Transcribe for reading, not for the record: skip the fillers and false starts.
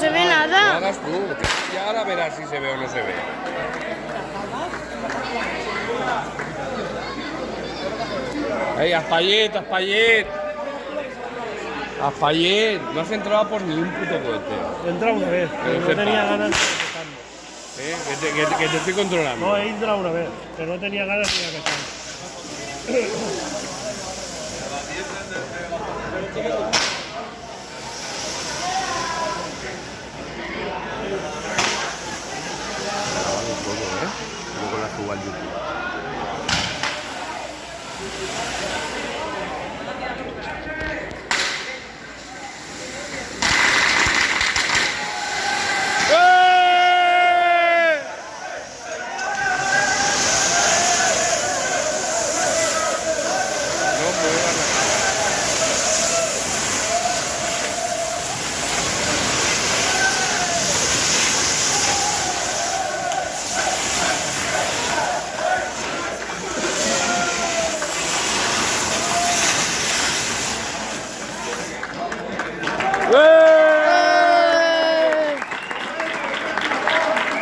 se ve No nada. hagas tú. Ya ahora verás si se ve o no se ve. ¡Ey, Aspallet, Aspallet! Aspallet, no has entrado por ni un puto cohete. He entrado una vez, pero no tenía ganas de Que te estoy controlando. No, he entrado una vez, pero no tenía ganas de ir a Luego la subo al YouTube. ¡Eh!